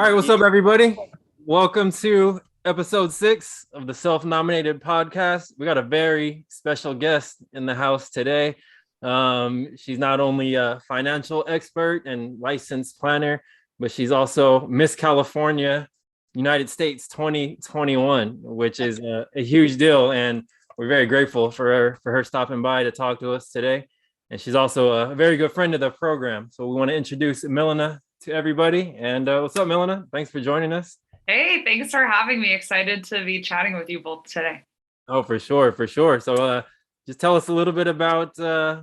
right, what's up, everybody? Welcome to episode 6 of the self-nominated podcast. We got a very special guest in the house today. She's not only a financial expert and licensed planner, but she's also Miss California, United States 2021, which is a huge deal. And we're very grateful for her stopping by to talk to us today. And she's also a very good friend of the program. So we want to introduce Milena to everybody. And what's up, Milena? Thanks for joining us. Hey, thanks for having me. Excited to be chatting with you both today. Oh, for sure, for sure. So just tell us a little bit about, where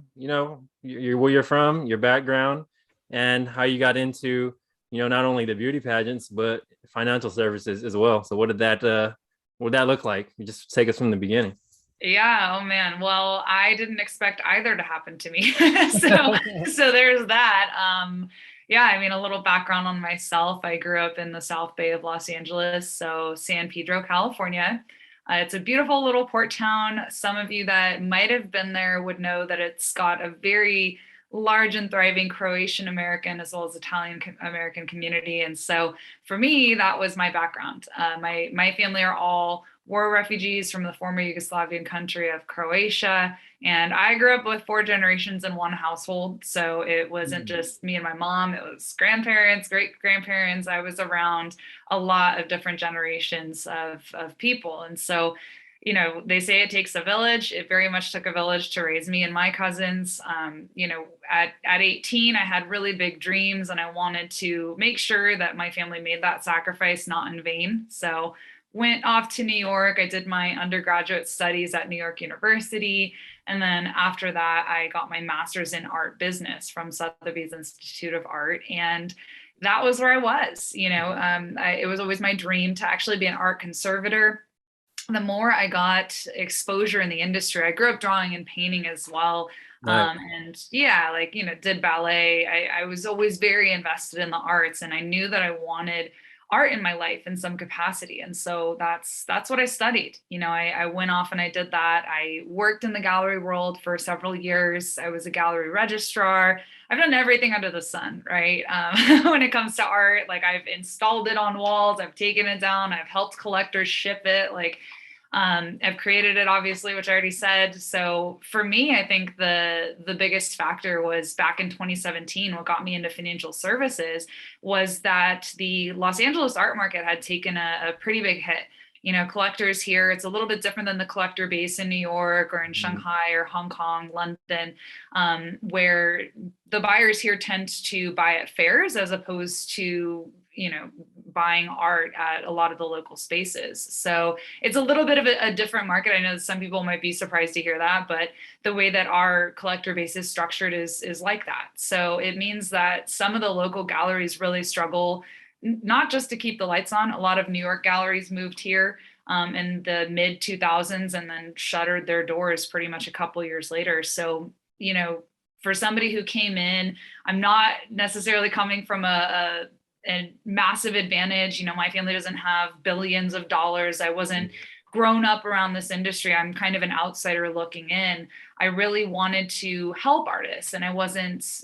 you're from, your background, and how you got into, not only the beauty pageants, but financial services as well. So what did that look like? You just take us from the beginning. Yeah, oh man. Well, I didn't expect either to happen to me. So there's that. Yeah, I mean, a little background on myself. I grew up in the South Bay of Los Angeles, so San Pedro, California. It's a beautiful little port town. Some of you that might have been there would know that it's got a very large and thriving Croatian American as well as Italian American community. And so for me, that was my background. My family are all war refugees from the former Yugoslavian country of Croatia. And I grew up with 4 generations in one household. So it wasn't just me and my mom, it was grandparents, great grandparents. I was around a lot of different generations of people. And so, they say it takes a village. It very much took a village to raise me and my cousins. At 18, I had really big dreams and I wanted to make sure that my family made that sacrifice not in vain. So went off to New York. I did my undergraduate studies at New York University. And then after that, I got my master's in art business from Sotheby's Institute of Art. And that was where I was. It was always my dream to actually be an art conservator. The more I got exposure in the industry, I grew up drawing and painting as well. Right. And yeah, did ballet. I was always very invested in the arts and I knew that I wanted art in my life in some capacity. And so that's what I studied. I went off and I did that. I worked in the gallery world for several years. I was a gallery registrar. I've done everything under the sun, right? When it comes to art, I've installed it on walls, I've taken it down, I've helped collectors ship it. I've created it, obviously, which I already said. So for me, I think the biggest factor was back in 2017, what got me into financial services was that the Los Angeles art market had taken a pretty big hit. Collectors here, it's a little bit different than the collector base in New York or in Shanghai or Hong Kong, London, where the buyers here tend to buy at fairs as opposed to buying art at a lot of the local spaces. So it's a little bit of a different market. I know some people might be surprised to hear that, but the way that our collector base is structured is like that. So it means that some of the local galleries really struggle, not just to keep the lights on. A lot of New York galleries moved here in the mid 2000s and then shuttered their doors pretty much a couple years later. So, for somebody who came in, I'm not necessarily coming from a massive advantage. My family doesn't have billions of dollars. I wasn't grown up around this industry. I'm kind of an outsider looking in. I really wanted to help artists and I wasn't,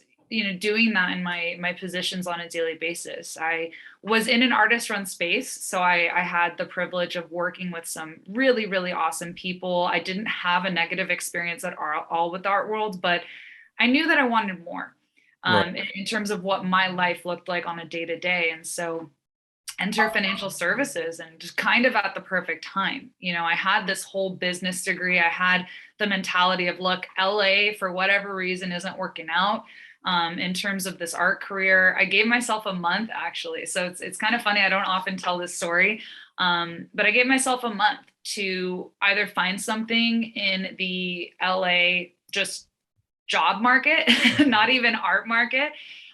doing that in my positions on a daily basis. I was in an artist run space. So I had the privilege of working with some really, really awesome people. I didn't have a negative experience at all with the art world, but I knew that I wanted more. In terms of what my life looked like on a day-to-day. And so enter financial services and just kind of at the perfect time. I had this whole business degree. I had the mentality of, look, LA for whatever reason isn't working out. In terms of this art career, I gave myself a month actually. So it's kind of funny. I don't often tell this story, but I gave myself a month to either find something in the LA just job market, not even art market,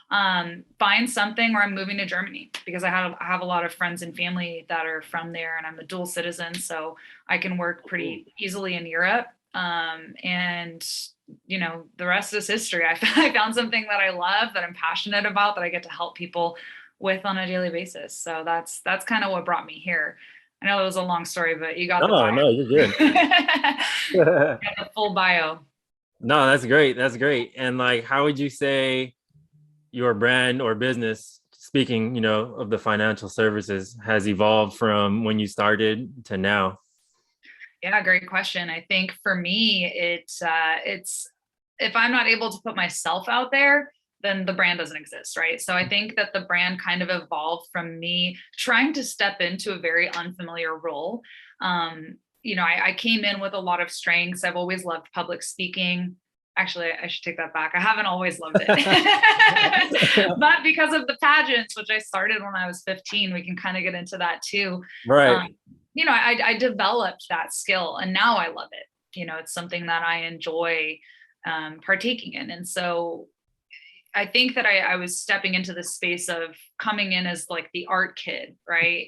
find something where I'm moving to Germany because I have a lot of friends and family that are from there and I'm a dual citizen. So I can work pretty easily in Europe. And the rest is history. I found something that I love, that I'm passionate about, that I get to help people with on a daily basis. So that's kind of what brought me here. I know it was a long story, but you got the bio. No, you're good. Got the full bio. No, that's great. That's great. And how would you say your brand or business speaking, of the financial services has evolved from when you started to now? Yeah, great question. I think for me, it's if I'm not able to put myself out there, then the brand doesn't exist, right? So I think that the brand kind of evolved from me trying to step into a very unfamiliar role. I came in with a lot of strengths. I've always loved public speaking. Actually, I should take that back. I haven't always loved it, but because of the pageants, which I started when I was 15, we can kind of get into that too. Right. Um, I developed that skill and now I love it. It's something that I enjoy partaking in. And so I think that I was stepping into the space of coming in as like the art kid, right?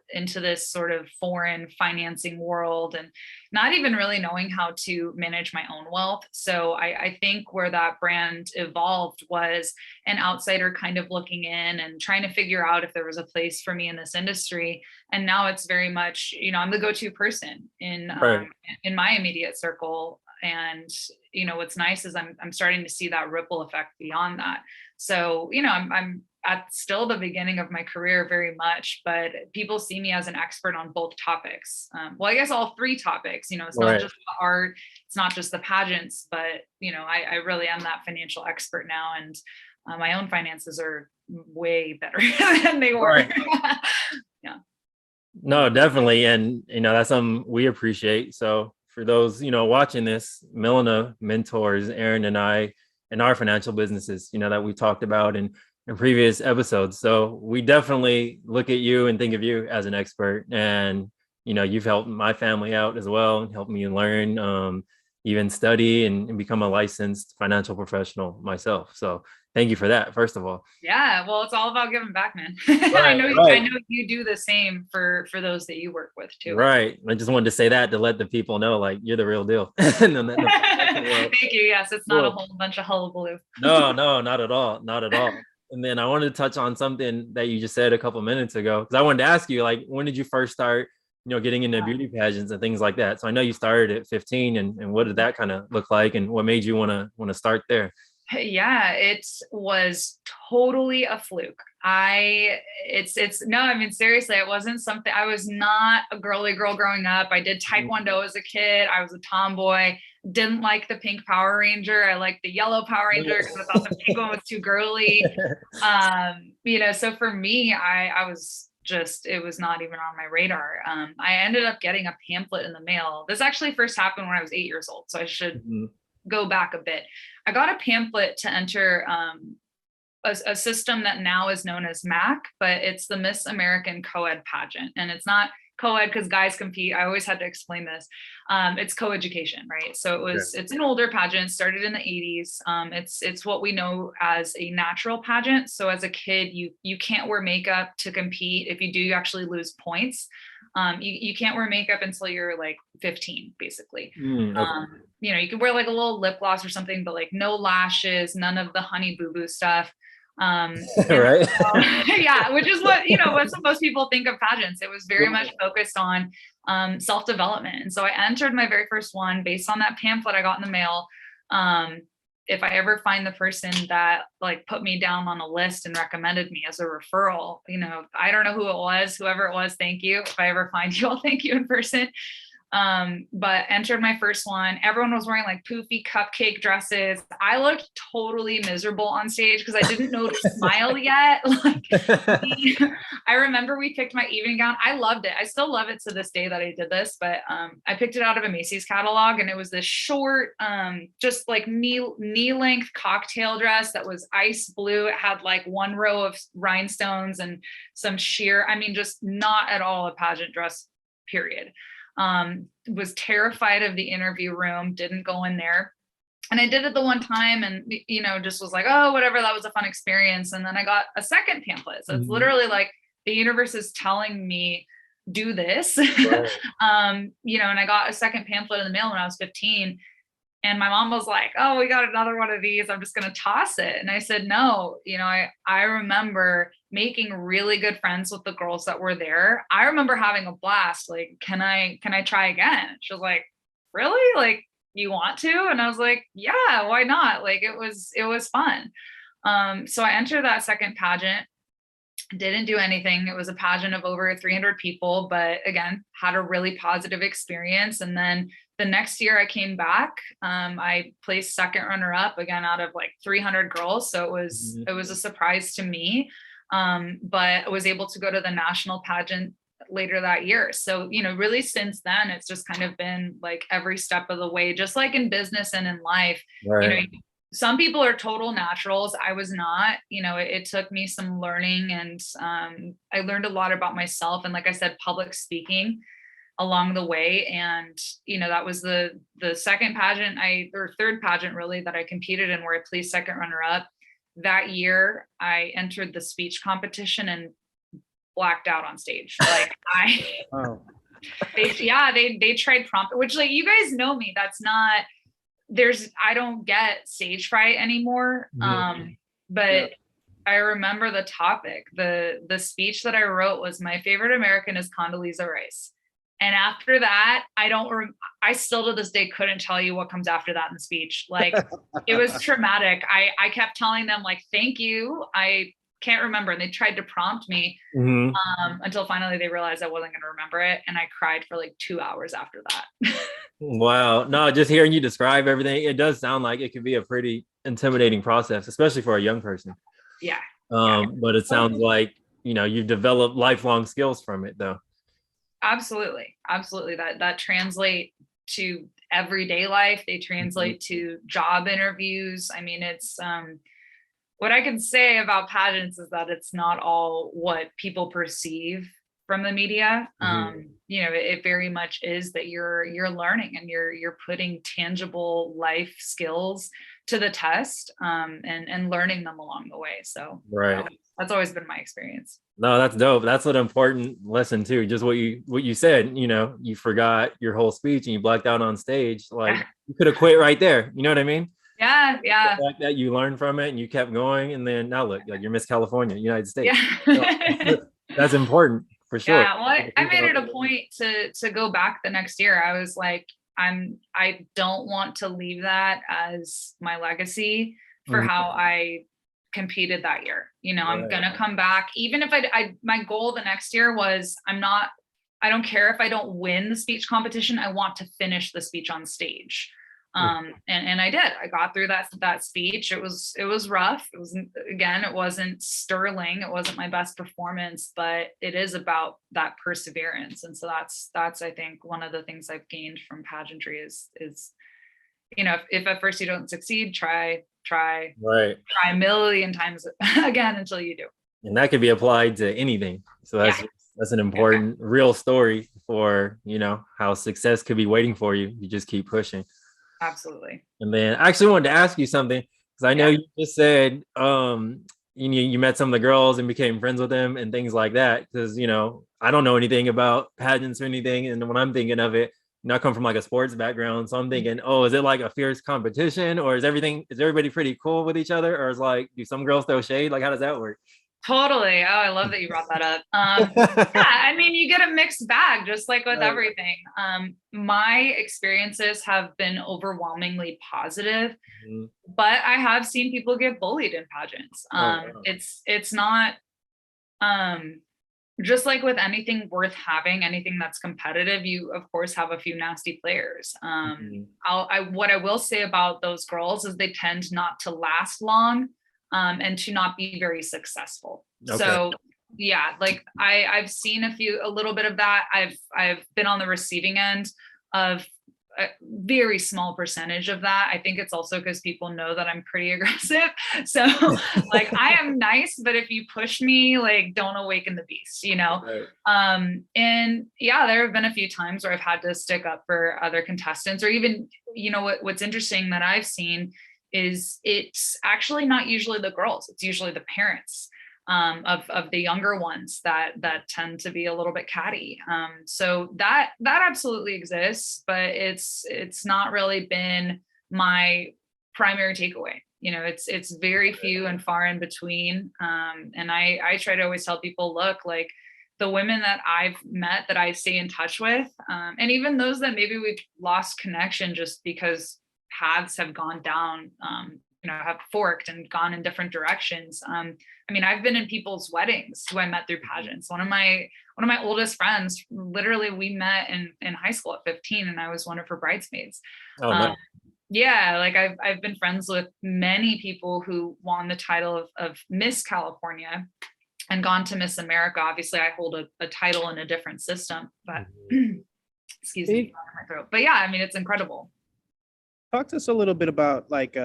Into this sort of foreign financing world and not even really knowing how to manage my own wealth. So I think where that brand evolved was an outsider kind of looking in and trying to figure out if there was a place for me in this industry. And now it's very much, I'm the go-to person Right. in my immediate circle. And what's nice is I'm starting to see that ripple effect beyond that. So I'm at still the beginning of my career very much, but people see me as an expert on both topics. Well, I guess all three topics. It's not Right. just the art, it's not just the pageants, but I really am that financial expert now, and my own finances are way better than they were. Right. Yeah. No, definitely. And, that's something we appreciate. So for those, watching this, Milena mentors Aaron and I in our financial businesses, that we talked about in previous episodes. So we definitely look at you and think of you as an expert. And, you've helped my family out as well and helped me learn, even study and become a licensed financial professional myself. So thank you for that, first of all. Yeah, well, it's all about giving back, man. Right, I right. know you do the same for those that you work with too. Right. I just wanted to say that to let the people know, like, you're the real deal. Thank you. Yes, it's not a Cool. whole bunch of hullabaloo. No, no, not at all. Not at all. And then I wanted to touch on something that you just said a couple minutes ago, because I wanted to ask you, like, when did you first start, getting into beauty pageants and things like that? So I know you started at 15, and what did that kind of look like, and what made you want to start there? Yeah, it was totally a fluke. It's no, I mean, seriously, it wasn't something, I was not a girly girl growing up. I did Taekwondo as a kid. I was a tomboy, didn't like the pink Power Ranger. I liked the yellow Power Ranger because I thought the pink one was too girly. So for me, I was just, it was not even on my radar. I ended up getting a pamphlet in the mail. This actually first happened when I was 8 years old. So I should go back a bit. I got a pamphlet to enter a system that now is known as MAC, but it's the Miss American Co-ed pageant. And it's not co-ed because guys compete. I always had to explain this. It's co-education, right? So it's an older pageant, started in the 80s. It's what we know as a natural pageant. So as a kid, you can't wear makeup to compete. If you do, you actually lose points. You can't wear makeup until you're like 15, basically. Okay. You can wear like a little lip gloss or something, but like no lashes, none of the honey boo boo stuff. Right. Yeah, which is what most people think of pageants. It was very much focused on self-development. And so I entered my very first one based on that pamphlet I got in the mail. If I ever find the person that like put me down on a list and recommended me as a referral, I don't know who it was, whoever it was, thank you. If I ever find you, I'll thank you in person. But entered my first one. Everyone was wearing like poofy cupcake dresses. I looked totally miserable on stage because I didn't know to smile yet. I remember we picked my evening gown. I loved it. I still love it to this day that I did this, but I picked it out of a Macy's catalog, and it was this short, just like knee length cocktail dress that was ice blue. It had like one row of rhinestones and some sheer. I mean, just not at all a pageant dress, period. Was terrified of the interview room, didn't go in there. And I did it the one time and, just was like, oh, whatever, that was a fun experience. And then I got a second pamphlet. So it's literally like the universe is telling me, do this. Right. And I got a second pamphlet in the mail when I was 15. And my mom was like, oh, we got another one of these. I'm just going to toss it. And I said, no, I remember making really good friends with the girls that were there. I remember having a blast. Like, can I try again? She was like, really? Like, you want to? And I was like, yeah, why not? Like, it was fun. So I entered that second pageant. Didn't do anything. It was a pageant of over 300 people, but again, had a really positive experience. And then the next year I came back, I placed second runner up again out of like 300 girls. So it was a surprise to me. But I was able to go to the national pageant later that year. So, really since then, it's just kind of been like every step of the way, just like in business and in life, Right. some people are total naturals. I was not, it took me some learning, and I learned a lot about myself. And like I said, public speaking along the way. And, that was the second pageant or third pageant really that I competed in, where I placed second runner up. That year I entered the speech competition and blacked out on stage. Like Oh. they tried prompt, which, like, you guys know me. That's not, I don't get stage fright anymore. But I remember the topic, the speech that I wrote was, my favorite American is Condoleezza Rice. And after that, I still to this day couldn't tell you what comes after that in the speech. Like, it was traumatic. I kept telling them, like, thank you. I can't remember. And they tried to prompt me until finally they realized I wasn't going to remember it. And I cried for like 2 hours after that. Wow. No, just hearing you describe everything, it does sound like it could be a pretty intimidating process, especially for a young person. Yeah. But it sounds like, you've developed lifelong skills from it, though. Absolutely. That translate to everyday life. They translate to job interviews. I mean, it's what I can say about pageants is that it's not all what people perceive from the media. It very much is that you're learning, and you're putting tangible life skills to the test, and learning them along the way. So right. That's always been my experience. No, that's dope. That's an important lesson too. Just what you said, you forgot your whole speech and you blacked out on stage. Like, you could have quit right there. You know what I mean? Yeah. The fact that you learned from it and you kept going, and then now look, like, you're Miss California, United States. Yeah. That's important for sure. Yeah. Well, I made it a point to go back the next year. I was like, I don't want to leave that as my legacy for how I competed that year. I'm gonna come back, even if my goal the next year was, I don't care if I don't win the speech competition. I want to finish the speech on stage. And I did. I got through that speech. It was rough. It wasn't sterling. It wasn't my best performance, but it is about that perseverance. And so that's I think one of the things I've gained from pageantry is if at first you don't succeed, try a million times again until you do. And that could be applied to anything. So that's an important real story for, how success could be waiting for you. You just keep pushing. Absolutely. And then I actually wanted to ask you something, because I know you just said you met some of the girls and became friends with them and things like that. Because I don't know anything about pageants or anything, and when I'm thinking of it, I come from like a sports background, so I'm thinking, oh, is it like a fierce competition, or is everybody pretty cool with each other, or is like, do some girls throw shade? Like, how does that work? Totally. Oh, I love that you brought that up. I mean, you get a mixed bag, just like with everything. My experiences have been overwhelmingly positive, but I have seen people get bullied in pageants. It's not, just like with anything worth having, anything that's competitive, you of course have a few nasty players. What I will say about those girls is they tend not to last long. And to not be very successful. Okay. So yeah, like I've seen a little bit of that. I've been on the receiving end of a very small percentage of that. I think it's also because people know that I'm pretty aggressive. So like, I am nice, but if you push me, like, don't awaken the beast, Right. And yeah, there have been a few times where I've had to stick up for other contestants, or even, what's interesting that I've seen is it's actually not usually the girls. It's usually the parents of the younger ones that tend to be a little bit catty. So that absolutely exists, but it's not really been my primary takeaway. It's very few and far in between. And I try to always tell people, look, like, the women that I've met that I stay in touch with, and even those that maybe we've lost connection just because paths have gone down have forked and gone in different directions. I mean, I've been in people's weddings who I met through pageants. One of my oldest friends, literally we met in high school at 15, and I was one of her bridesmaids. Oh, nice. Yeah, like I've been friends with many people who won the title of Miss California and gone to Miss America. Obviously, I hold a title in a different system, but excuse me, my throat. But yeah, I mean, it's incredible. Talk to us a little bit about like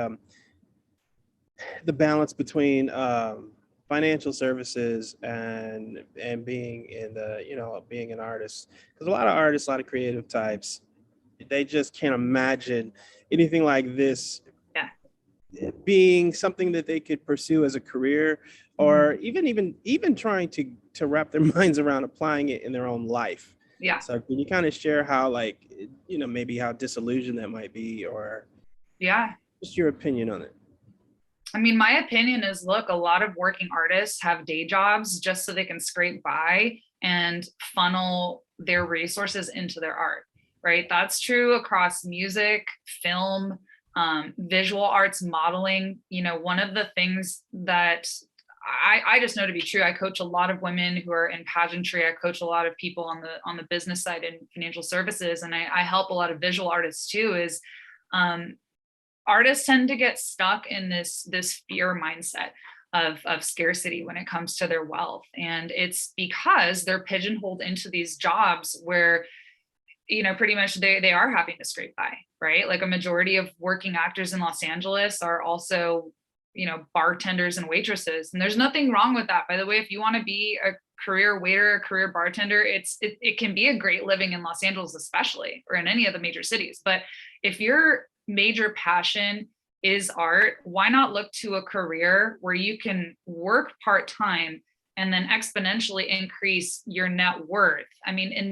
the balance between financial services and being in the, you know, being an artist, because a lot of artists, a lot of creative types, they just can't imagine anything like this being something that they could pursue as a career, or even trying to wrap their minds around applying it in their own life. Yeah. So can you kind of share how, like, you know, maybe how disillusioned that might be, or just your opinion on it? I mean, my opinion is, look, a lot of working artists have day jobs just so they can scrape by and funnel their resources into their art, right? That's true across music, film, visual arts, modeling. You know, one of the things that I just know to be true, I coach a lot of women who are in pageantry. I coach a lot of people on the business side in financial services, and I help a lot of visual artists too. Is artists tend to get stuck in this fear mindset of scarcity when it comes to their wealth, and it's because they're pigeonholed into these jobs where, you know, pretty much they are having to scrape by, right? Like a majority of working actors in Los Angeles are also, you know, bartenders and waitresses. And there's nothing wrong with that. By the way, if you want to be a career waiter, a career bartender, it can be a great living in Los Angeles, especially, or in any of the major cities. But if your major passion is art, why not look to a career where you can work part-time and then exponentially increase your net worth? I mean, in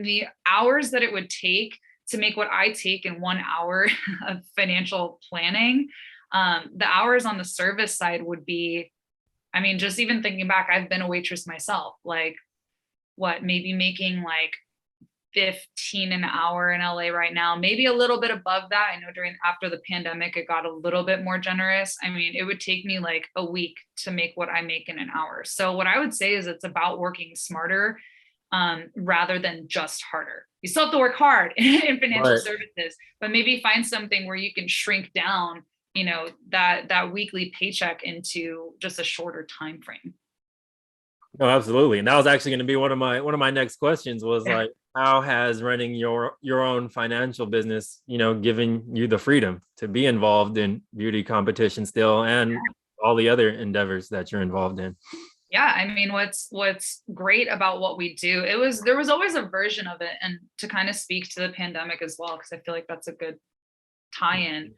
the hours that it would take to make what I take in 1 hour of financial planning, the hours on the service side would be, I mean, just even thinking back, I've been a waitress myself, like maybe making like 15 an hour in LA right now, maybe a little bit above that. I know after the pandemic, it got a little bit more generous. I mean, it would take me like a week to make what I make in an hour. So what I would say is it's about working smarter rather than just harder. You still have to work hard in financial services, but maybe find something where you can shrink down, you know, that weekly paycheck into just a shorter time frame. No, absolutely. And that was actually going to be one of my next questions was like, how has running your own financial business, you know, given you the freedom to be involved in beauty competition still and all the other endeavors that you're involved in? Yeah, I mean, what's great about what we do, there was always a version of it, and to kind of speak to the pandemic as well, because I feel like that's a good tie-in.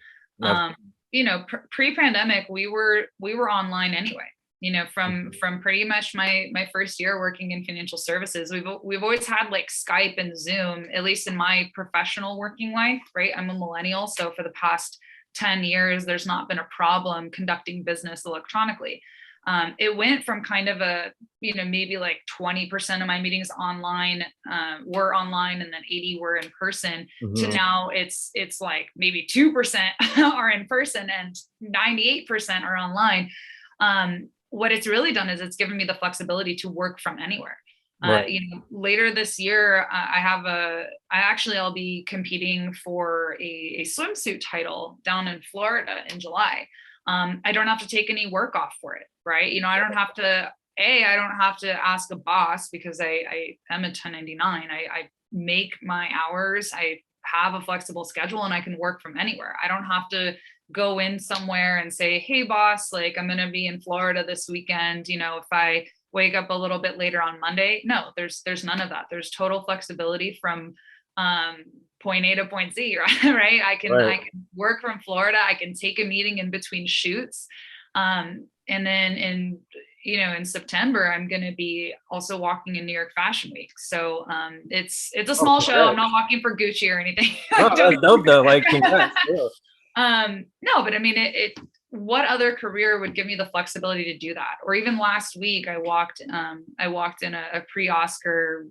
You know, pre-pandemic, we were online anyway. You know, from pretty much my first year working in financial services, we've always had like Skype and Zoom, at least in my professional working life, right? I'm a millennial, so for the past 10 years, there's not been a problem conducting business electronically. It went from kind of a, you know, maybe like 20% of my meetings online were online, and then 80 were in person, to now it's like maybe 2% are in person and 98% are online. What it's really done is it's given me the flexibility to work from anywhere. You know, later this year, I'll be competing for a swimsuit title down in Florida in July. I don't have to take any work off for it, right? You know, I don't have to ask a boss, because I am a 1099. I make my hours. I have a flexible schedule, and I can work from anywhere. I don't have to go in somewhere and say, hey boss, like I'm going to be in Florida this weekend. You know, if I wake up a little bit later on Monday, no, there's none of that. There's total flexibility from point A to point Z, right? I can work from Florida. I can take a meeting in between shoots. And then in September, I'm going to be also walking in New York Fashion Week. So it's a small show. I'm not walking for Gucci or anything. Oh, that's dope though. Like, congrats. No, but I mean, what other career would give me the flexibility to do that? Or even last week, I walked in a pre-Oscar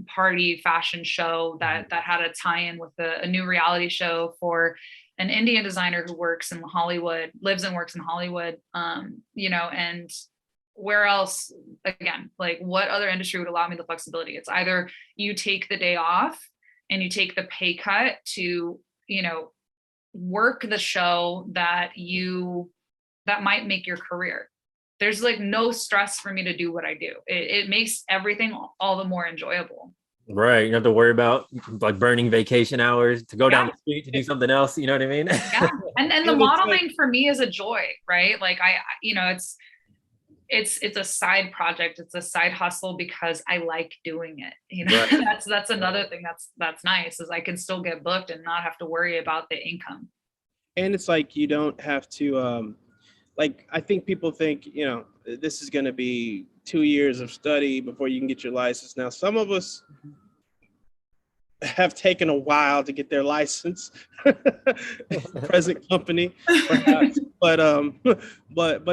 party fashion show that had a tie-in with a new reality show for an Indian designer who works in Hollywood, lives and works in Hollywood, you know, and where else, again, like what other industry would allow me the flexibility? It's either you take the day off and you take the pay cut to, you know, work the show that might make your career. There's like no stress for me to do what I do. It makes everything all the more enjoyable. Right. You don't have to worry about like burning vacation hours to go down the street to do something else. You know what I mean? Yeah. And the modeling for me is a joy, right? Like you know, it's a side project. It's a side hustle because I like doing it. You know, right. That's another thing that's nice is I can still get booked and not have to worry about the income. And it's like, you don't have to, like, I think people think, you know, this is going to be 2 years of study before you can get your license. Now, some of us have taken a while to get their license, present company, perhaps, but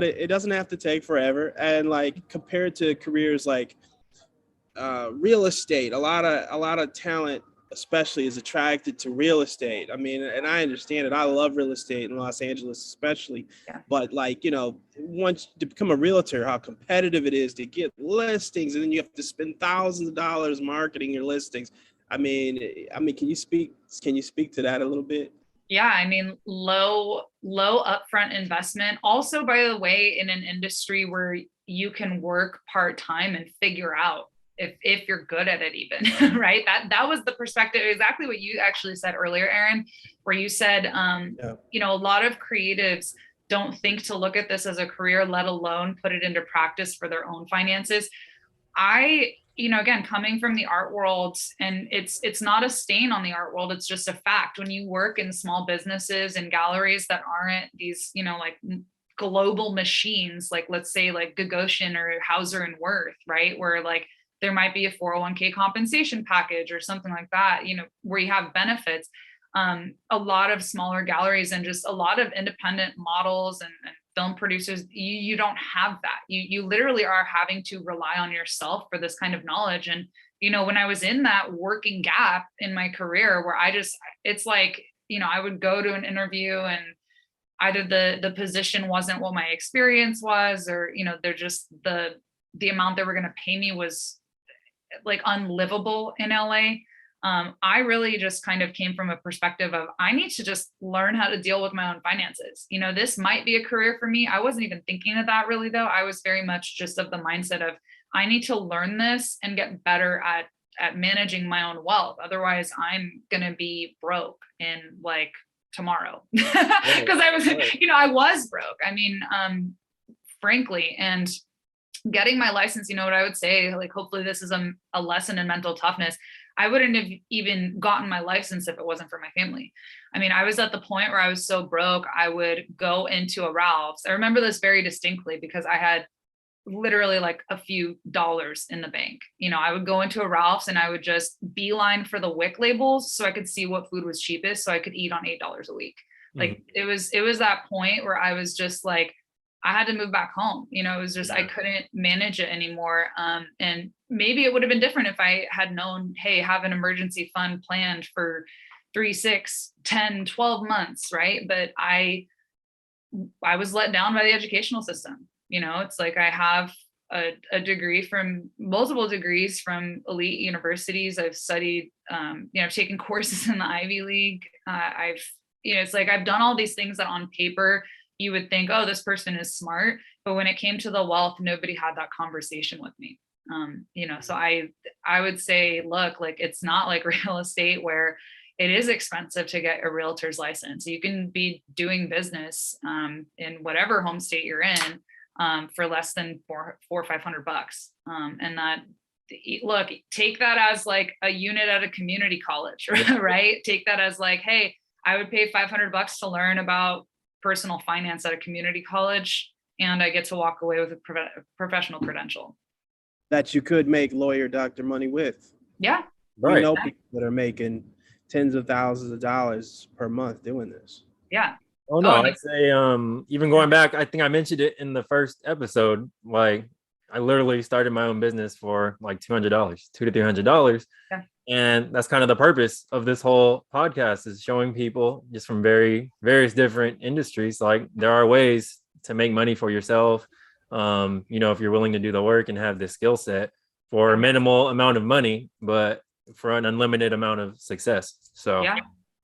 it doesn't have to take forever. And like, compared to careers like real estate, a lot of talent especially is attracted to real estate. I mean, and I understand it. I love real estate in Los Angeles, especially. Yeah. But like, you know, once to become a realtor, how competitive it is to get listings, and then you have to spend thousands of dollars marketing your listings. I mean, can you speak to that a little bit? Yeah, I mean, low upfront investment. Also, by the way, in an industry where you can work part-time and figure out if you're good at it even, right? That was the perspective, exactly what you actually said earlier, Aaron, where you said, you know, a lot of creatives don't think to look at this as a career, let alone put it into practice for their own finances. You know, again, coming from the art world, and it's not a stain on the art world, it's just a fact. When you work in small businesses and galleries that aren't these, you know, like global machines, like let's say like Gagosian or Hauser and Wirth, right? Where like there might be a 401k compensation package or something like that, you know, where you have benefits. A lot of smaller galleries and just a lot of independent models and film producers, you don't have that. You literally are having to rely on yourself for this kind of knowledge. And, you know, when I was in that working gap in my career where it's like, you know, I would go to an interview and either the position wasn't what my experience was, or, you know, they're just the amount they were going to pay me was like unlivable in LA. I really just kind of came from a perspective of I need to just learn how to deal with my own finances. You know, this might be a career for me. I wasn't even thinking of that really, though. I was very much just of the mindset of I need to learn this and get better at managing my own wealth. Otherwise, I'm going to be broke in like tomorrow because I was broke. I mean, frankly, and getting my license, you know what I would say, like, hopefully this is a lesson in mental toughness. I wouldn't have even gotten my license if it wasn't for my family. I mean, I was at the point where I was so broke, I would go into a Ralph's. I remember this very distinctly because I had literally like a few dollars in the bank. You know, I would go into a Ralph's and I would just beeline for the WIC labels so I could see what food was cheapest so I could eat on $8 a week. Like it was that point where I was just like, I had to move back home. You know, it was just, I couldn't manage it anymore. And maybe it would have been different if I had known, hey, have an emergency fund planned for 3, 6, 10, 12 months. Right. But I was let down by the educational system. You know, it's like I have a degree from multiple degrees from elite universities. I've studied, you know, I've taken courses in the Ivy League. It's like I've done all these things that on paper you would think, oh, this person is smart. But when it came to the wealth, nobody had that conversation with me. You know, so I would say, look, like, it's not like real estate where it is expensive to get a realtor's license. You can be doing business in whatever home state you're in for less than $400 or $500. And that, look, take that as like a unit at a community college, right? Take that as like, hey, I would pay $500 to learn about personal finance at a community college, and I get to walk away with a professional credential that you could make lawyer doctor money with. Yeah, right. We know people that are making tens of thousands of dollars per month doing this. Yeah. Oh no, I'd say even going back, I think I mentioned it in the first episode, like I literally started my own business for like $200, $200 to $300. Yeah. And that's kind of the purpose of this whole podcast, is showing people just from various different industries, like there are ways to make money for yourself. If you're willing to do the work and have the skill set for a minimal amount of money, but for an unlimited amount of success. So Yeah.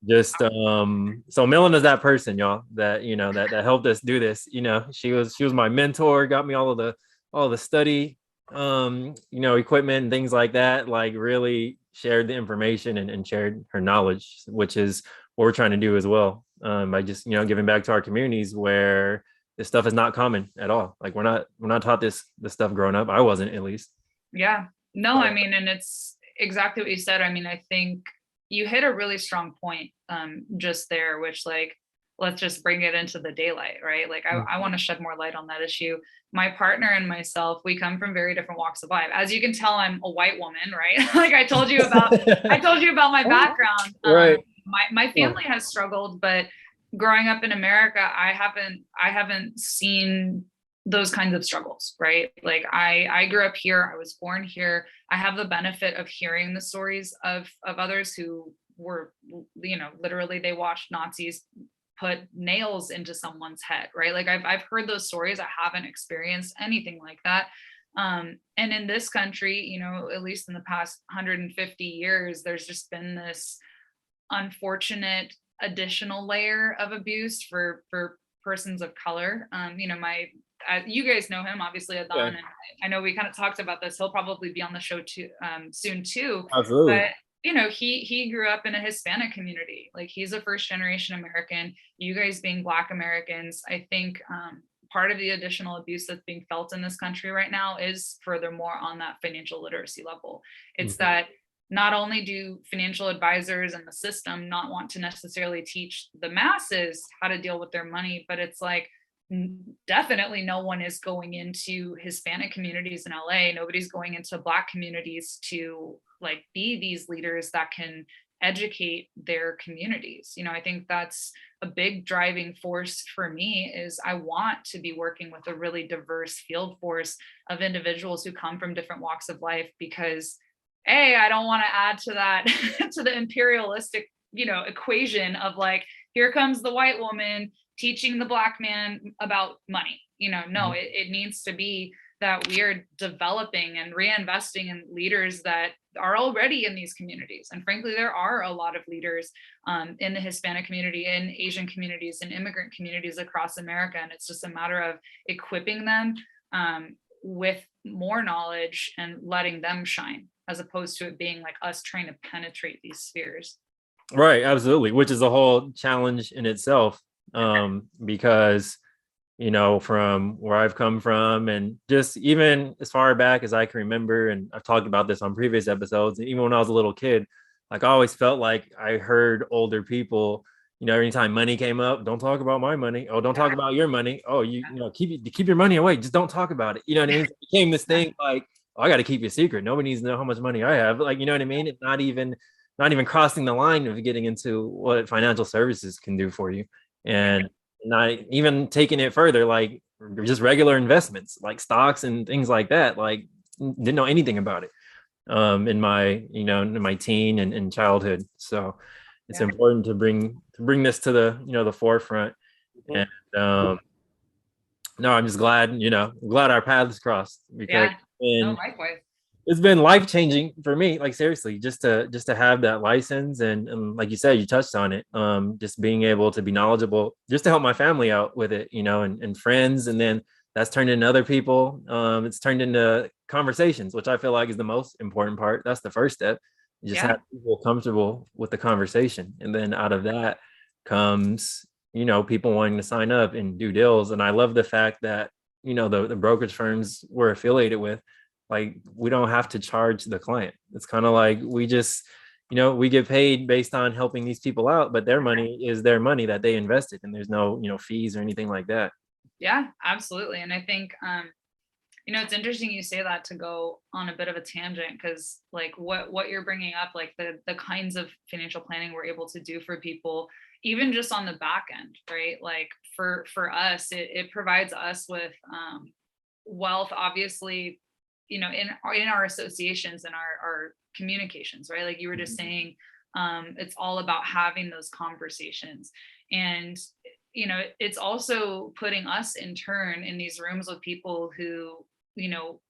just so Milena's that person, y'all, that that helped us do this. She was my mentor, got me all the study equipment and things like that, like really shared the information and shared her knowledge, which is what we're trying to do as well, by just giving back to our communities where this stuff is not common at all. Like we're not taught this stuff growing up. I wasn't, at least. Yeah. No, I mean, and it's exactly what you said. I mean, I think you hit a really strong point just there, which, like, let's just bring it into the daylight, right? Like I want to shed more light on that issue. My partner and myself, we come from very different walks of life. As you can tell, I'm a white woman, right? Like I told you about my background. Right. My family has struggled, but growing up in America, I haven't seen those kinds of struggles, right? Like I grew up here, I was born here. I have the benefit of hearing the stories of others who were, literally they watched Nazis put nails into someone's head, right? Like I've heard those stories. I haven't experienced anything like that. And in this country, at least in the past 150 years, there's just been this unfortunate additional layer of abuse for persons of color. You guys know him, obviously, Adon, yeah. And I know we kind of talked about this. He'll probably be on the show too, soon too. Absolutely. But he grew up in a Hispanic community. Like he's a first generation American. You guys being Black Americans, I think part of the additional abuse that's being felt in this country right now is furthermore on that financial literacy level. It's that not only do financial advisors and the system not want to necessarily teach the masses how to deal with their money, but it's like, definitely no one is going into Hispanic communities in LA. Nobody's going into Black communities to like be these leaders that can educate their communities. I think that's a big driving force for me, is I want to be working with a really diverse field force of individuals who come from different walks of life, because I don't want to add to that to the imperialistic equation of like, here comes the white woman teaching the Black man about money. No, it needs to be that we are developing and reinvesting in leaders that are already in these communities. And frankly, there are a lot of leaders in the Hispanic community, in Asian communities, in immigrant communities across America. And it's just a matter of equipping them with more knowledge and letting them shine, as opposed to it being like us trying to penetrate these spheres. Right, absolutely, which is a whole challenge in itself. Because from where I've come from, and just even as far back as I can remember, and I've talked about this on previous episodes, and even when I was a little kid, like I always felt like I heard older people, anytime money came up, don't talk about my money. Oh, don't talk about your money. Oh, keep your money away. Just don't talk about it. You know what I mean? It became this thing like, oh, I got to keep it secret. Nobody needs to know how much money I have. Like, you know what I mean? It's not even crossing the line of getting into what financial services can do for you. And not even taking it further, like just regular investments like stocks and things like that, like didn't know anything about it in my teen and childhood. So it's important to bring this to the forefront. And no, I'm just glad our paths crossed, because likewise. It's been life-changing for me, like seriously, just to have that license, and like you said, you touched on it, just being able to be knowledgeable, just to help my family out with it, and friends, and then that's turned into other people. It's turned into conversations, which I feel like is the most important part. That's the first step. You just have people comfortable with the conversation, and then out of that comes people wanting to sign up and do deals. And I love the fact that the brokerage firms we're affiliated with, like we don't have to charge the client. It's kind of like we just we get paid based on helping these people out, but their money is their money that they invested, and there's no fees or anything like that. Yeah, absolutely. And I think it's interesting you say that, to go on a bit of a tangent, because like what you're bringing up, like the kinds of financial planning we're able to do for people, even just on the back end, right? Like for us, it provides us with wealth, obviously, in our associations and our communications, right? Like you were just saying, it's all about having those conversations. And, it's also putting us in turn in these rooms with people who,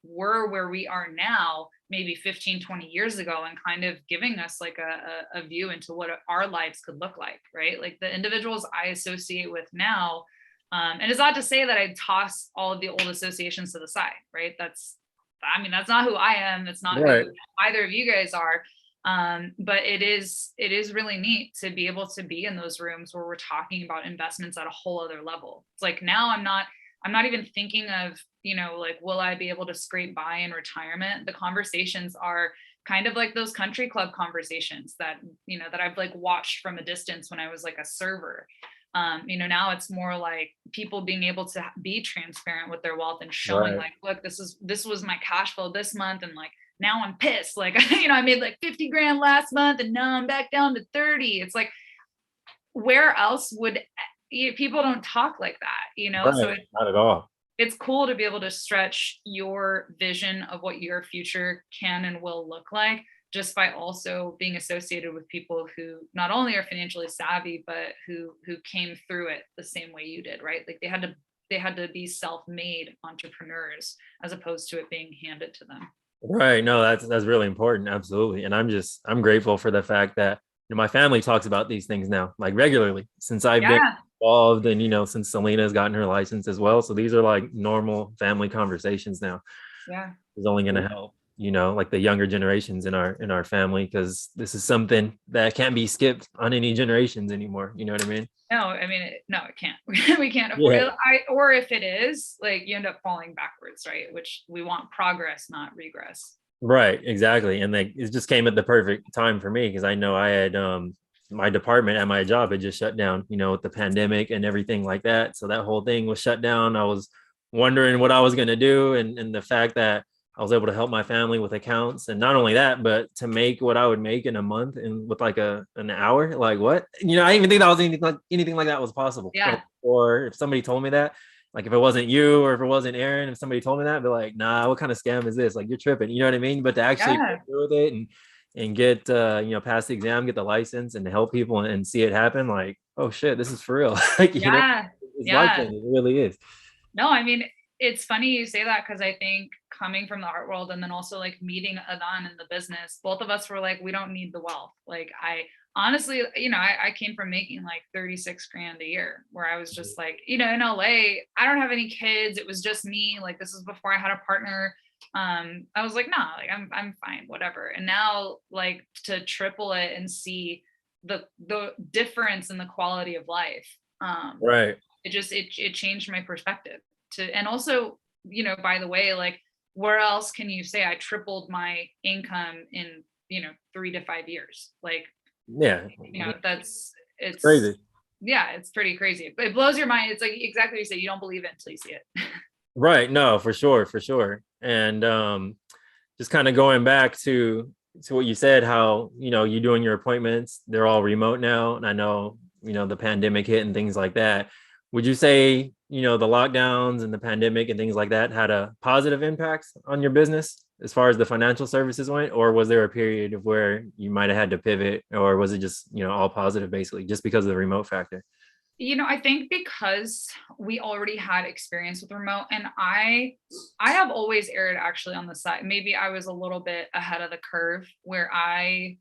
were where we are now, maybe 15, 20 years ago, and kind of giving us like a view into what our lives could look like, right? Like the individuals I associate with now, and it's not to say that I toss all of the old associations to the side, right? That's not who I am. That's not Right. who either of you guys are. But it is really neat to be able to be in those rooms where we're talking about investments at a whole other level. It's like now I'm not even thinking of, like, will I be able to scrape by in retirement? The conversations are kind of like those country club conversations that, that I've like watched from a distance when I was like a server. Now it's more like people being able to be transparent with their wealth and showing like, look, this was my cash flow this month. And like, now I'm pissed. Like, I made like 50 grand last month and now I'm back down to 30. It's like, where else would people don't talk like that, Right. So Not at all. It's cool to be able to stretch your vision of what your future can and will look like, just by also being associated with people who not only are financially savvy, but who came through it the same way you did, right? Like they had to be self-made entrepreneurs as opposed to it being handed to them. Right. No, that's really important. Absolutely. And I'm grateful for the fact that my family talks about these things now, like regularly, since I've been involved, and since Selena's gotten her license as well. So these are like normal family conversations now. Yeah. It's only going to help, like the younger generations in our family, because this is something that can't be skipped on any generations anymore. You know what I mean? No, it can't. We can't afford it. Or if it is, like, you end up falling backwards, right? Which we want progress, not regress. Right, exactly. And like it just came at the perfect time for me, because I know I had my department at my job had just shut down, with the pandemic and everything like that. So that whole thing was shut down. I was wondering what I was going to do, and the fact that I was able to help my family with accounts, and not only that, but to make what I would make in a month and with like an hour, like what? I didn't even think that was anything like that was possible. Yeah. Or if somebody told me that, like if it wasn't you or if it wasn't Aaron, if somebody told me that, I'd be like, nah, what kind of scam is this? Like you're tripping, you know what I mean? But to actually go through with it and get pass the exam, get the license, and to help people and see it happen, like, oh shit, this is for real. Like, it's life-changing. It really is. No, it's funny you say that, because I think coming from the art world and then also like meeting Adan in the business, both of us were like, we don't need the wealth. Like I honestly, I came from making like 36 grand a year, where I was just like, in LA, I don't have any kids. It was just me. Like this was before I had a partner. I was like, nah, like I'm fine, whatever. And now like to triple it and see the difference in the quality of life. Right. It changed my perspective and also, by the way, like where else can you say I tripled my income in, 3 to 5 years? Like, yeah, it's crazy. Yeah, it's pretty crazy. It blows your mind. It's like exactly what you say. You don't believe it until you see it. Right. No, for sure. And just kind of going back to what you said, how you doing your appointments, they're all remote now, and I know the pandemic hit and things like that. Would you say the lockdowns and the pandemic and things like that had a positive impact on your business as far as the financial services went, or was there a period of where you might have had to pivot, or was it just all positive basically just because of the remote factor? I think because we already had experience with remote, and I have always erred actually on the side. Maybe I was a little bit ahead of the curve, where I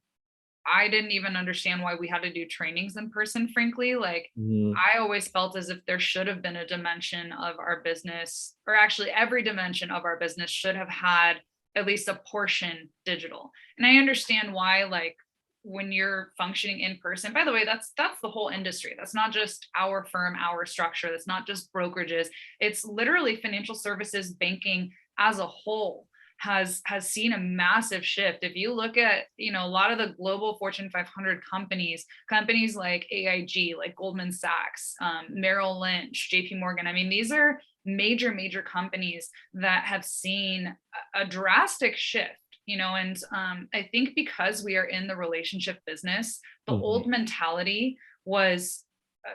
didn't even understand why we had to do trainings in person, frankly. Like I always felt as if there should have been a dimension of our business, or actually every dimension of our business should have had at least a portion digital. And I understand why, like when you're functioning in person, by the way, that's the whole industry. That's not just our firm, our structure. That's not just brokerages. It's literally financial services, banking as a whole has seen a massive shift. If you look at, a lot of the global Fortune 500 companies like AIG, like Goldman Sachs, Merrill Lynch, JP Morgan. These are major companies that have seen a drastic shift. And I think because we are in the relationship business, the old mentality was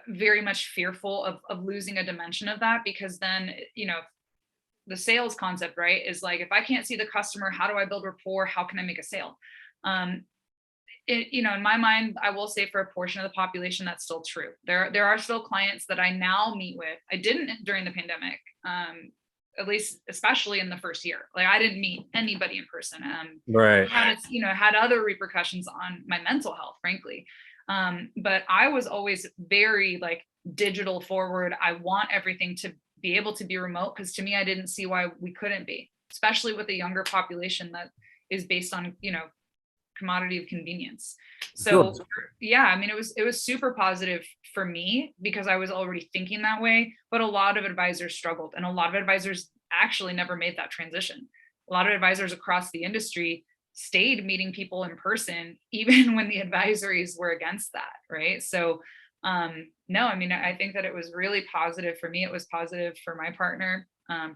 very much fearful of losing a dimension of that, because then, sales concept, right, is like, if I can't see the customer, how do I build rapport? How can I make a sale? In my mind, I will say for a portion of the population, that's still true. There are still clients that I now meet with. I didn't during the pandemic, at least, especially in the first year. Like, I didn't meet anybody in person. Right. Had other repercussions on my mental health, frankly. But I was always very like digital forward. I want everything to be able to be remote, because to me, I didn't see why we couldn't be, especially with a younger population that is based on, commodity of convenience. So yeah, I mean, it was super positive for me because I was already thinking that way, but a lot of advisors struggled, and a lot of advisors actually never made that transition. A lot of advisors across the industry stayed meeting people in person, even when the advisories were against that. Right. So no, I mean, I think that it was really positive for me. It was positive for my partner,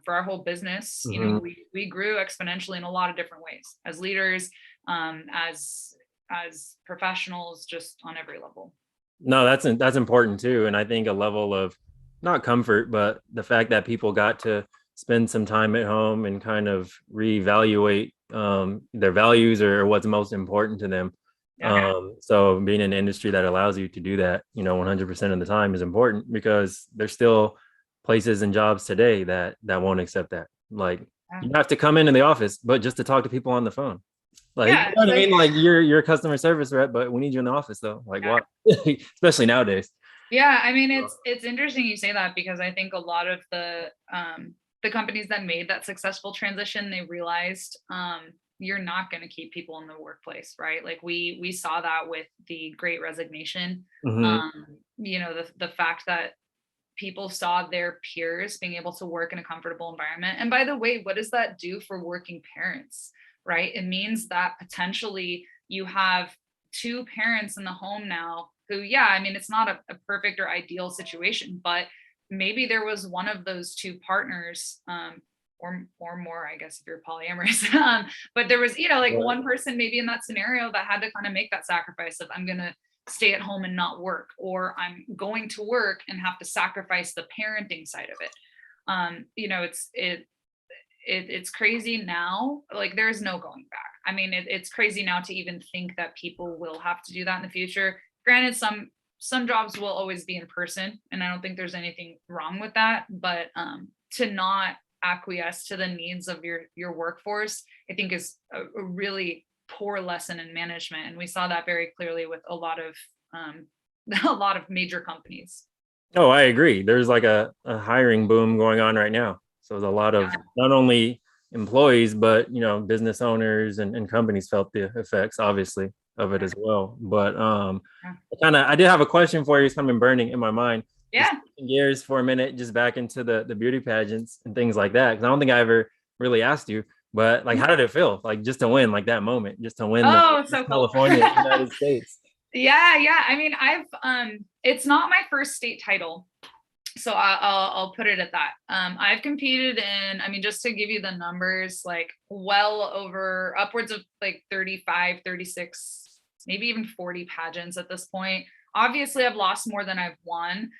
for our whole business. We grew exponentially in a lot of different ways as leaders, as professionals, just on every level. No, that's important too. And I think a level of not comfort, but the fact that people got to spend some time at home and kind of reevaluate their values or what's most important to them. So being in an industry that allows you to do that, 100% of the time is important, because there's still places and jobs today that won't accept that. Like, you have to come into the office, but just to talk to people on the phone. Like, you know what I mean? Like, you're a customer service rep, but we need you in the office though. Like, what? Especially nowadays. Yeah, I mean, it's interesting you say that, because I think a lot of the companies that made that successful transition, they realized you're not going to keep people in the workplace, right? Like, we saw that with the Great Resignation. The fact that people saw their peers being able to work in a comfortable environment. And by the way, what does that do for working parents, right? It means that potentially you have two parents in the home now who, I mean, it's not a perfect or ideal situation, but maybe there was one of those two partners, or more, I guess, if you're polyamorous. But there was, one person maybe in that scenario that had to kind of make that sacrifice of, I'm going to stay at home and not work, or I'm going to work and have to sacrifice the parenting side of it. It's crazy now. Like, there's no going back. I mean, it's crazy now to even think that people will have to do that in the future. Granted, some jobs will always be in person, and I don't think there's anything wrong with that, but to not acquiesce to the needs of your workforce, I think is a really poor lesson in management. And we saw that very clearly with a lot of major companies. Oh, I agree. There's like a hiring boom going on right now. So there's a lot of not only employees, but business owners and companies felt the effects, obviously, of it as well. But I did have a question for you. It's been burning in my mind. Yeah. Gears for a minute, just back into the beauty pageants and things like that. Because I don't think I ever really asked you. But like, how did it feel? Like, just to win, like that moment, just to win so California, cool. United States. Yeah. I mean, it's not my first state title, so I'll put it at that. I've competed in, I mean, just to give you the numbers, like well over upwards of like 35, 36, maybe even 40 pageants at this point. Obviously, I've lost more than I've won.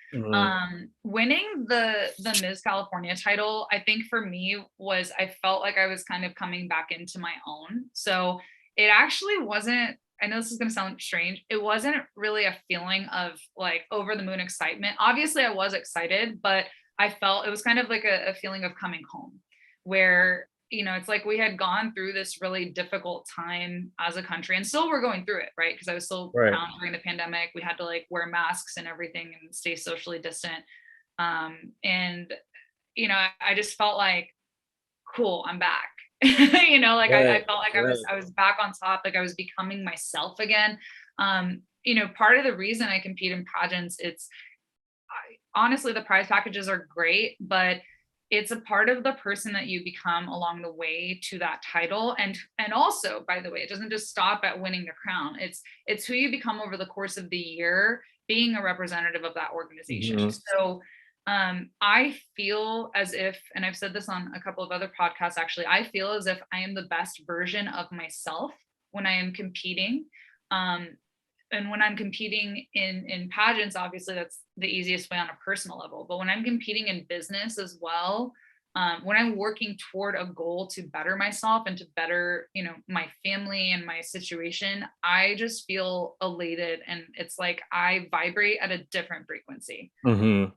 Winning the Ms. California title, I think for me was, I felt like I was kind of coming back into my own. So it actually wasn't, I know this is going to sound strange, it wasn't really a feeling of like over the moon excitement. Obviously, I was excited, but I felt it was kind of like a feeling of coming home, where it's like we had gone through this really difficult time as a country, and still we're going through it, right? Because I was still around during the pandemic. We had to like wear masks and everything and stay socially distant. And I just felt like, cool, I'm back. I felt like I was back on top, like I was becoming myself again. Part of the reason I compete in pageants, honestly, the prize packages are great, but it's a part of the person that you become along the way to that title. And also, by the way, it doesn't just stop at winning the crown. It's who you become over the course of the year, being a representative of that organization. So I feel as if, and I've said this on a couple of other podcasts, actually, I feel as if I am the best version of myself when I am competing. And when I'm competing in pageants, obviously that's the easiest way on a personal level. But when I'm competing in business as well, when I'm working toward a goal to better myself and to better, my family and my situation, I just feel elated. And it's like I vibrate at a different frequency. Mm-hmm.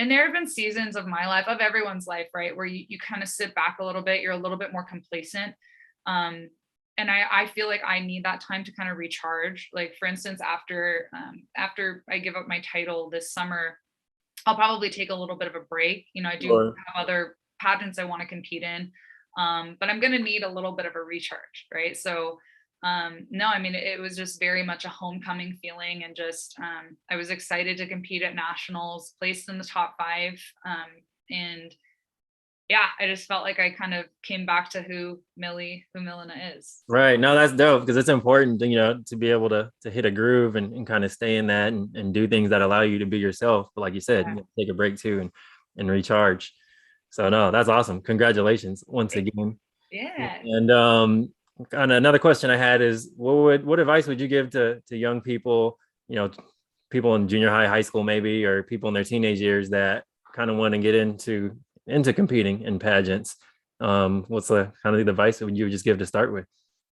And there have been seasons of my life, of everyone's life, right, where you kind of sit back a little bit, you're a little bit more complacent. And I feel like I need that time to kind of recharge. Like, for instance, after I give up my title this summer, I'll probably take a little bit of a break. I do Sure. have other pageants I want to compete in, but I'm going to need a little bit of a recharge, right? So, no, I mean, it was just very much a homecoming feeling, and just I was excited to compete at nationals, placed in the top 5, and yeah, I just felt like I kind of came back to who Milena is. Right. No, that's dope, because it's important, to be able to hit a groove and kind of stay in that, and do things that allow you to be yourself. But like you said, take a break too, and recharge. So no, that's awesome. Congratulations once again. Yeah. And kind of another question I had is, what advice would you give to young people, people in junior high, high school maybe, or people in their teenage years that kind of want to get into competing in pageants? What's the kind of the advice that you would just give to start with?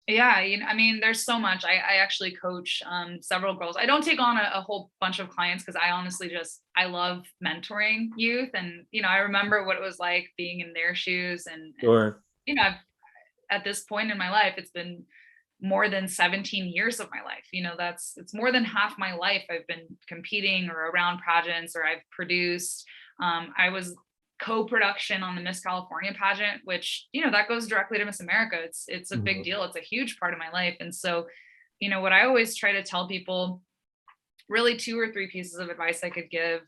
Yeah, I mean, there's so much. I actually coach several girls. I don't take on a whole bunch of clients, because I honestly I love mentoring youth. And, I remember what it was like being in their shoes. Sure. At this point in my life, it's been more than 17 years of my life. It's more than half my life I've been competing or around pageants, or I've produced. I was co-production on the Miss California pageant, which, that goes directly to Miss America. It's a big deal. It's a huge part of my life. And so, what I always try to tell people, really 2 or 3 pieces of advice I could give.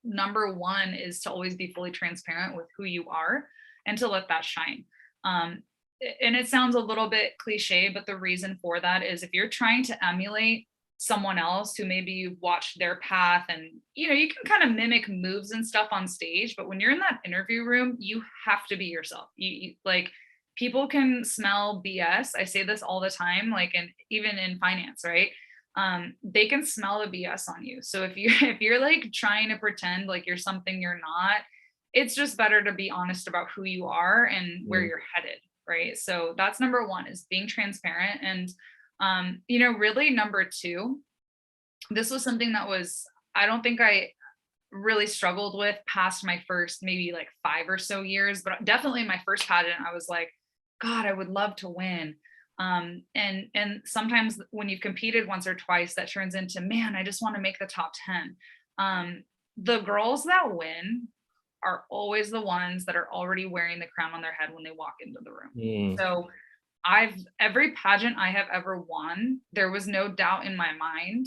Number 1 is to always be fully transparent with who you are, and to let that shine. And it sounds a little bit cliche, but the reason for that is, if you're trying to emulate someone else who maybe you've watched their path, and you can kind of mimic moves and stuff on stage, but when you're in that interview room, you have to be yourself. You like, people can smell BS. I say this all the time, like, and even in finance, right? They can smell the BS on you. So if you're like trying to pretend like you're something you're not, it's just better to be honest about who you are and where you're headed, right? So that's number 1, is being transparent. And really number 2, this was something that I don't think I really struggled with past my first maybe like 5 or so years, but definitely my first pageant, I was like, God, I would love to win. And sometimes when you've competed once or twice, that turns into, man, I just want to make the top 10. The girls that win are always the ones that are already wearing the crown on their head when they walk into the room. So every pageant I have ever won, there was no doubt in my mind,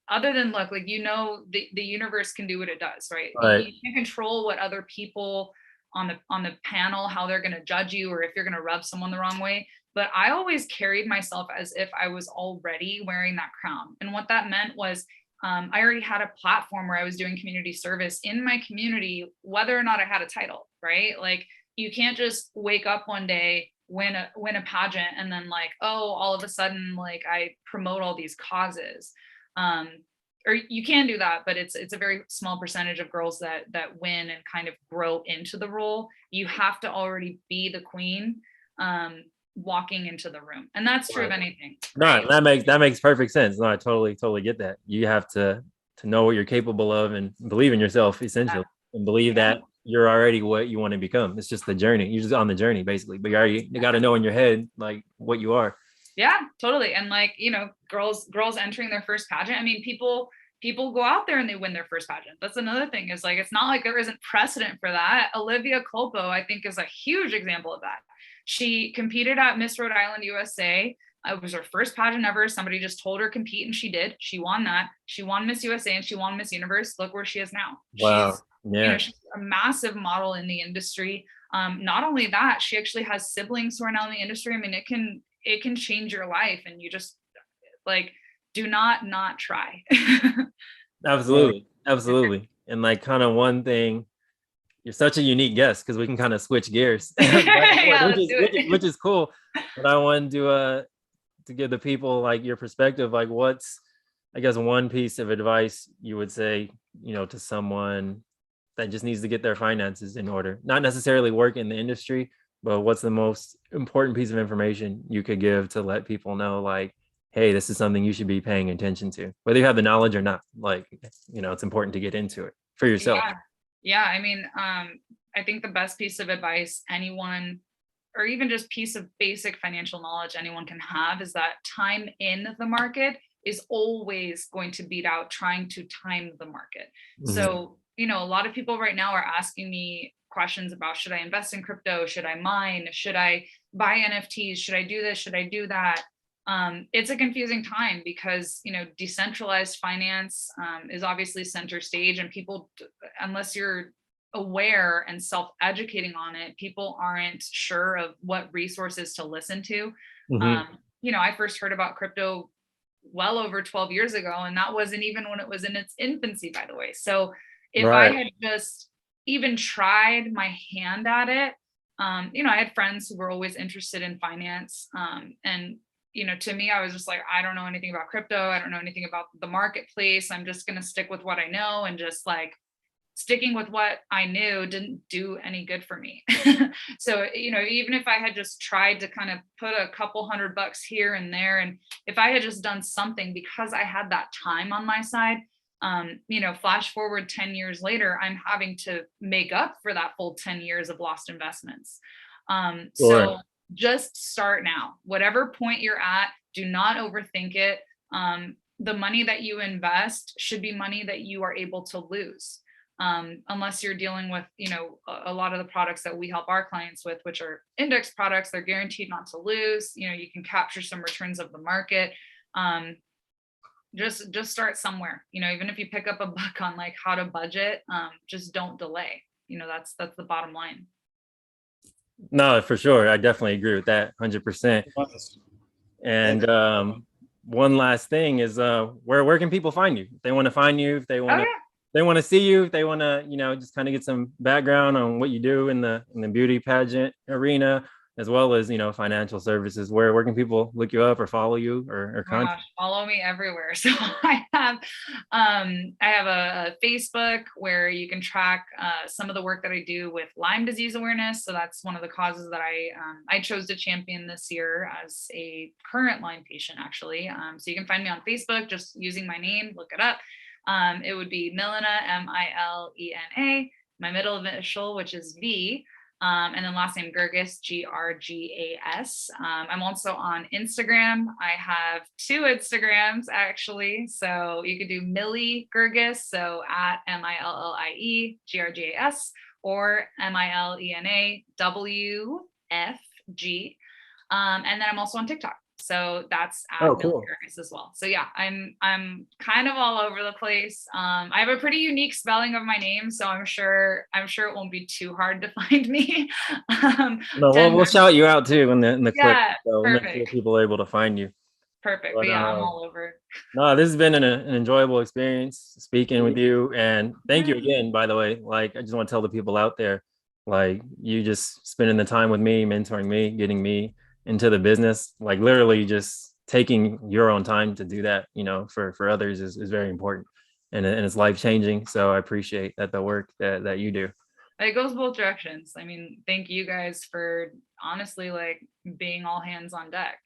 other than luck. Like, the universe can do what it does, right? You can control what other people on the panel, how they're going to judge you, or if you're going to rub someone the wrong way. But I always carried myself as if I was already wearing that crown. And what that meant was, I already had a platform where I was doing community service in my community, whether or not I had a title, right? Like, you can't just wake up one day, win a pageant, and then like, oh, all of a sudden, like, I promote all these causes. Or you can do that, but it's a very small percentage of girls that win and kind of grow into the role. You have to already be the queen, walking into the room. And that's true of anything. Right? No, that makes perfect sense. No, I totally get that. You have to know what you're capable of, and believe in yourself, essentially, and believe that you're already what you want to become. It's just the journey. You're just on the journey, basically. But you got to know in your head like what you are. Yeah, totally. And like, girls entering their first pageant. I mean, people go out there and they win their first pageant. That's another thing, is like, it's not like there isn't precedent for that. Olivia Culpo, I think, is a huge example of that. She competed at Miss Rhode Island USA. It was her first pageant ever. Somebody just told her compete, and she did. She won that. She won Miss USA, and she won Miss Universe. Look where she is now. Wow. She's a massive model in the industry. Not only that, she actually has siblings who are now in the industry. I mean, it can change your life, and you just like, do not try. Absolutely. And like, kind of one thing, you're such a unique guest, because we can kind of switch gears, which is cool. But I wanted to give the people like your perspective, like, what's, I guess, one piece of advice you would say, to someone that just needs to get their finances in order, not necessarily work in the industry, but what's the most important piece of information you could give to let people know, like, hey, this is something you should be paying attention to, whether you have the knowledge or not. Like, it's important to get into it for yourself. Yeah. I mean, I think the best piece of advice anyone, or even just piece of basic financial knowledge anyone can have, is that time in the market is always going to beat out trying to time the market. Mm-hmm. So, a lot of people right now are asking me questions about, should I invest in crypto? Should I mine? Should I buy NFTs? Should I do this? Should I do that? It's a confusing time because, decentralized finance is obviously center stage, and people, unless you're aware and self-educating on it, people aren't sure of what resources to listen to. Mm-hmm. I first heard about crypto well over 12 years ago, and that wasn't even when it was in its infancy, by the way. So if I had just even tried my hand at it, I had friends who were always interested in finance. And to me, I was just like, I don't know anything about crypto. I don't know anything about the marketplace. I'm just going to stick with what I know, and just like sticking with what I knew didn't do any good for me. So, even if I had just tried to kind of put a couple $100 here and there, and if I had just done something because I had that time on my side, flash forward 10 years later, I'm having to make up for that full 10 years of lost investments. So just start now. Whatever point you're at, do not overthink it. The money that you invest should be money that you are able to lose. Unless you're dealing with, a lot of the products that we help our clients with, which are index products, they're guaranteed not to lose. You can capture some returns of the market. Just start somewhere. Even if you pick up a book on like how to budget, just don't delay. That's the bottom line. No, for sure. I definitely agree with that 100%. And one last thing is, where can people find you? If they want to find you, if they want to, they want to see you, if they want to, just kind of get some background on what you do in the beauty pageant arena, as well as, financial services, where can people look you up or follow you or contact? Follow me everywhere. So I have a Facebook where you can track some of the work that I do with Lyme disease awareness. So that's one of the causes that I chose to champion this year as a current Lyme patient, actually. So you can find me on Facebook, just using my name, look it up. It would be Milena, Milena, my middle initial, which is V, and then last name Grgas, Grgas. I'm also on Instagram. I have 2 Instagrams, actually. So you could do Millie Grgas, so at MILLIE GRGAS, or MILENA WFG. And then I'm also on TikTok. So that's at Milena Grgas as well. So yeah, I'm kind of all over the place. I have a pretty unique spelling of my name, so I'm sure it won't be too hard to find me. No, we'll shout you out too in the clip. So we'll make sure people are able to find you. Perfect. But yeah, I'm all over. No, this has been an enjoyable experience speaking with you, and thank you again, by the way. Like, I just want to tell the people out there, like, you just spending the time with me, mentoring me, getting me into the business, like literally just taking your own time to do that, for others is very important, and it's life-changing. So I appreciate the work that you do. It goes both directions. I mean, thank you guys for honestly like being all hands on deck.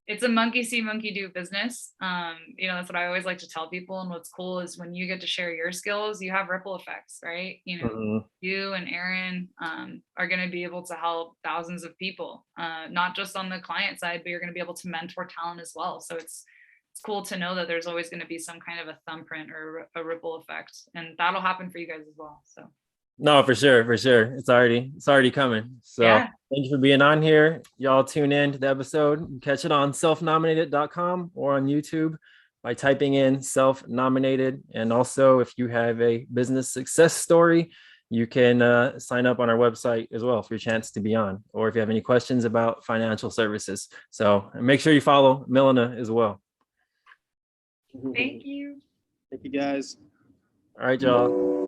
It's a monkey see, monkey do business. That's what I always like to tell people. And what's cool is when you get to share your skills, you have ripple effects, right? You and Aaron are going to be able to help thousands of people, not just on the client side, but you're going to be able to mentor talent as well. So it's cool to know that there's always going to be some kind of a thumbprint or a ripple effect, and that'll happen for you guys as well. So. No, for sure. It's already coming. So Thank you for being on here. Y'all tune in to the episode. Catch it on selfnominated.com or on YouTube by typing in self-nominated. And also, if you have a business success story, you can sign up on our website as well for your chance to be on, or if you have any questions about financial services. So make sure you follow Milena as well. Thank you. Thank you, guys. All right, y'all.